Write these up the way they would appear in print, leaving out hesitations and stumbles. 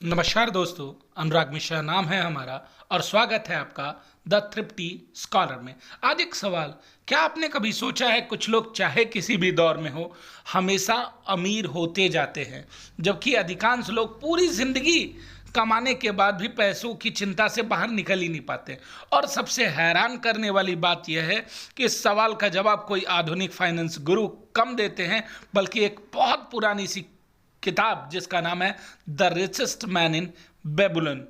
नमस्कार दोस्तों, अनुराग मिश्रा नाम है हमारा और स्वागत है आपका द थ्रिफ्टी स्कॉलर में। आज एक सवाल, क्या आपने कभी सोचा है कुछ लोग चाहे किसी भी दौर में हो हमेशा अमीर होते जाते हैं, जबकि अधिकांश लोग पूरी जिंदगी कमाने के बाद भी पैसों की चिंता से बाहर निकल ही नहीं पाते। और सबसे हैरान करने वाली बात यह है कि इस सवाल का जवाब कोई आधुनिक फाइनेंस गुरु कम देते हैं, बल्कि एक बहुत पुरानी सी किताब जिसका नाम है द रिचेस्ट मैन इन बेबुलन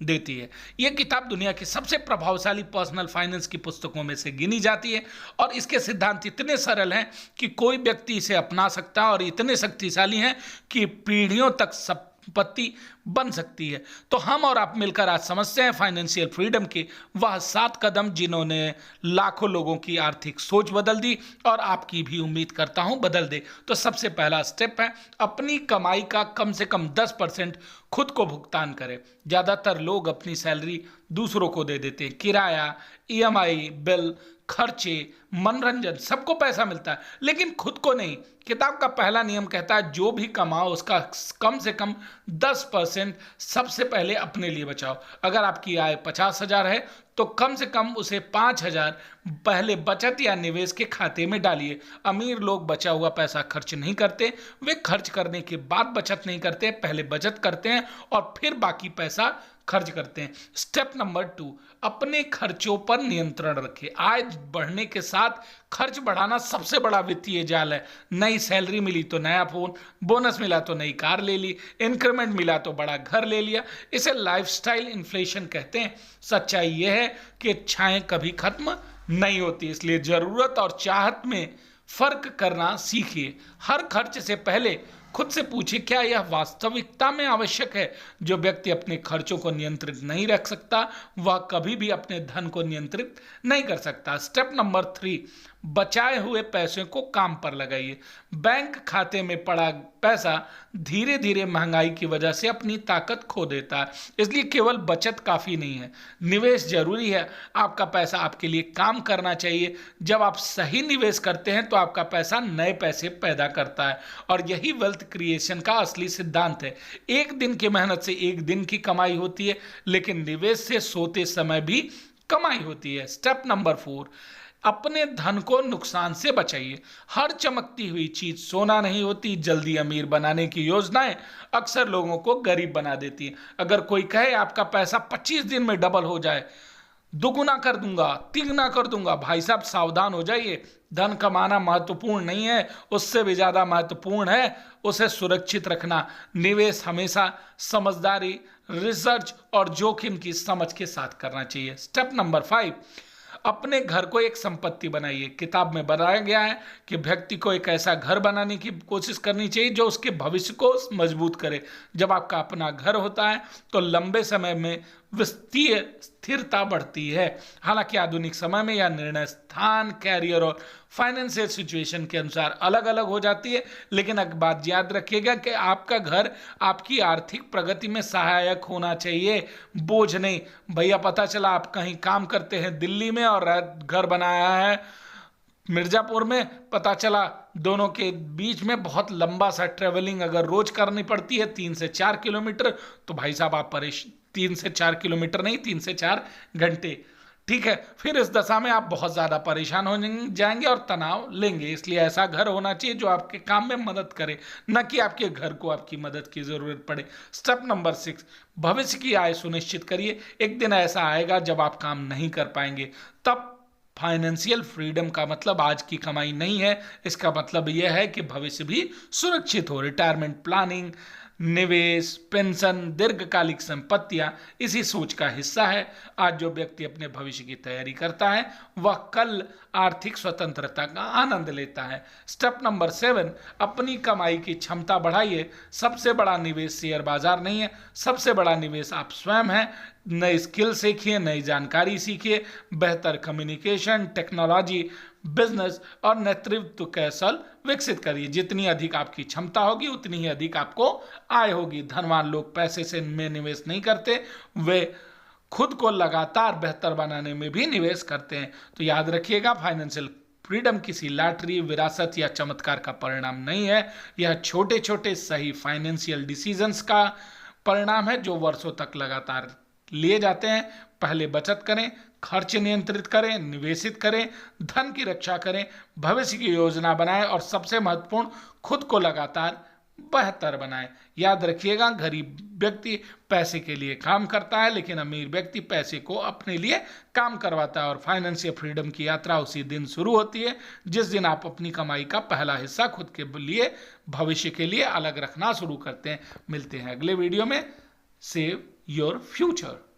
देती है। यह किताब दुनिया की सबसे प्रभावशाली पर्सनल फाइनेंस की पुस्तकों में से गिनी जाती है और इसके सिद्धांत इतने सरल हैं कि कोई व्यक्ति इसे अपना सकता है और इतने शक्तिशाली हैं कि पीढ़ियों तक संपत्ति बन सकती है। तो हम और आप मिलकर आज समझते हैं फाइनेंशियल फ्रीडम के वह 7 कदम जिन्होंने लाखों लोगों की आर्थिक सोच बदल दी और आपकी भी उम्मीद करता हूं बदल दे। तो सबसे पहला स्टेप है अपनी कमाई का कम से कम 10% खुद को भुगतान करें। ज़्यादातर लोग अपनी सैलरी दूसरों को दे देते हैं। किराया, ईएमआई, बिल, खर्चे, मनोरंजन, सबको पैसा मिलता है लेकिन खुद को नहीं। किताब का पहला नियम कहता है जो भी कमाओ उसका कम से कम 10% सबसे पहले अपने लिए बचाओ। अगर आपकी आय 50,000 है तो कम से कम उसे 5,000 पहले बचत या निवेश के खाते में डालिए। अमीर लोग बचा हुआ पैसा खर्च नहीं करते, वे खर्च करने के बाद बचत नहीं करते, पहले बचत करते हैं और फिर बाकी पैसा खर्च करते हैं। स्टेप नंबर 2, अपने खर्चों पर नियंत्रण रखें। आय बढ़ने के साथ खर्च बढ़ाना सबसे बड़ा वित्तीय जाल है। नई सैलरी मिली तो नया फोन, बोनस मिला तो नई कार ले ली, इंक्रीमेंट मिला तो बड़ा घर ले लिया। इसे लाइफस्टाइल इन्फ्लेशन कहते हैं। सच्चाई यह है कि इच्छाएं कभी खत्म नहीं होती, इसलिए जरूरत और चाहत में फर्क करना सीखिए। हर खर्च से पहले खुद से पूछिए क्या यह वास्तविकता में आवश्यक है। जो व्यक्ति अपने खर्चों को नियंत्रित नहीं रख सकता वह कभी भी अपने धन को नियंत्रित नहीं कर सकता। स्टेप नंबर 3, बचाए हुए पैसे को काम पर लगाइए। बैंक खाते में पड़ा पैसा धीरे धीरे महंगाई की वजह से अपनी ताकत खो देता है, इसलिए केवल बचत काफी नहीं है, निवेश जरूरी है। आपका पैसा आपके लिए काम करना चाहिए। जब आप सही निवेश करते हैं तो आपका पैसा नए पैसे पैदा करता है और यही वेल्थ क्रिएशन का असली सिद्धांत है। एक दिन की मेहनत से एक दिन की कमाई होती है, लेकिन निवेश से सोते समय भी कमाई होती है। स्टेप नंबर 4, अपने धन को नुकसान से बचाइए। हर चमकती हुई चीज सोना नहीं होती। जल्दी अमीर बनाने की योजनाएं अक्सर लोगों को गरीब बना देती हैं। अगर कोई कहे आपका पैसा 25 दिन में डबल हो जाए, दुगुना कर दूंगा, तिगुना कर दूंगा, भाई साहब सावधान हो जाइए। धन कमाना महत्वपूर्ण नहीं है, उससे भी ज्यादा महत्वपूर्ण है उसे सुरक्षित रखना। निवेश हमेशा समझदारी, रिसर्च और जोखिम की समझ के साथ करना चाहिए। स्टेप नंबर 5, अपने घर को एक संपत्ति बनाइए। किताब में बताया गया है कि व्यक्ति को एक ऐसा घर बनाने की कोशिश करनी चाहिए जो उसके भविष्य को मजबूत करे। जब आपका अपना घर होता है तो लंबे समय में वित्तीय स्थिरता बढ़ती है। हालांकि आधुनिक समय में यह निर्णय स्थान, कैरियर और फाइनेंशियल सिचुएशन के अनुसार अलग अलग हो जाती है, लेकिन एक बात याद रखिएगा कि आपका घर आपकी आर्थिक प्रगति में सहायक होना चाहिए, बोझ नहीं। भैया पता चला आप कहीं काम करते हैं दिल्ली में और घर बनाया है मिर्जापुर में, पता चला दोनों के बीच में बहुत लंबा सा ट्रेवलिंग अगर रोज करनी पड़ती है 3 से 4 किलोमीटर, तो भाई साहब आप 3 से 4 किलोमीटर नहीं, 3 से 4 घंटे, ठीक है। फिर इस दशा में आप बहुत ज्यादा परेशान हो जाएंगे और तनाव लेंगे। इसलिए ऐसा घर होना चाहिए जो आपके काम में मदद करे, न कि आपके घर को आपकी मदद की जरूरत पड़े। स्टेप नंबर 6, भविष्य की आय सुनिश्चित करिए। एक दिन ऐसा आएगा जब आप काम नहीं कर पाएंगे, तब फाइनेंशियल फ्रीडम का मतलब आज की कमाई नहीं है, इसका मतलब यह है कि भविष्य भी सुरक्षित हो। रिटायरमेंट प्लानिंग, निवेश, पेंशन, दीर्घकालिक संपत्तियां इसी सोच का हिस्सा है। आज जो व्यक्ति अपने भविष्य की तैयारी करता है वह कल आर्थिक स्वतंत्रता का आनंद लेता है। स्टेप नंबर 7, अपनी कमाई की क्षमता बढ़ाइए। सबसे बड़ा निवेश शेयर बाजार नहीं है, सबसे बड़ा निवेश आप स्वयं हैं। नई स्किल सीखिए, नई जानकारी सीखिए, बेहतर कम्युनिकेशन, टेक्नोलॉजी, बिजनेस और नेतृत्व कौशल विकसित करिए। जितनी अधिक आपकी क्षमता होगी उतनी ही अधिक आपको आय होगी। धनवान लोग पैसे से में निवेश नहीं करते, वे खुद को लगातार बेहतर बनाने में भी निवेश करते हैं। तो याद रखिएगा, फाइनेंशियल फ्रीडम किसी लॉटरी, विरासत या चमत्कार का परिणाम नहीं है। यह छोटे छोटे सही फाइनेंशियल डिसीजंस का परिणाम है जो वर्षों तक लगातार लिए जाते हैं। पहले बचत करें, खर्च नियंत्रित करें, निवेशित करें, धन की रक्षा करें, भविष्य की योजना बनाएं और सबसे महत्वपूर्ण, खुद को लगातार बेहतर बनाएं। याद रखिएगा, गरीब व्यक्ति पैसे के लिए काम करता है, लेकिन अमीर व्यक्ति पैसे को अपने लिए काम करवाता है। और फाइनेंशियल फ्रीडम की यात्रा उसी दिन शुरू होती है जिस दिन आप अपनी कमाई का पहला हिस्सा खुद के लिए, भविष्य के लिए अलग रखना शुरू करते हैं। मिलते हैं अगले वीडियो में। Save your future.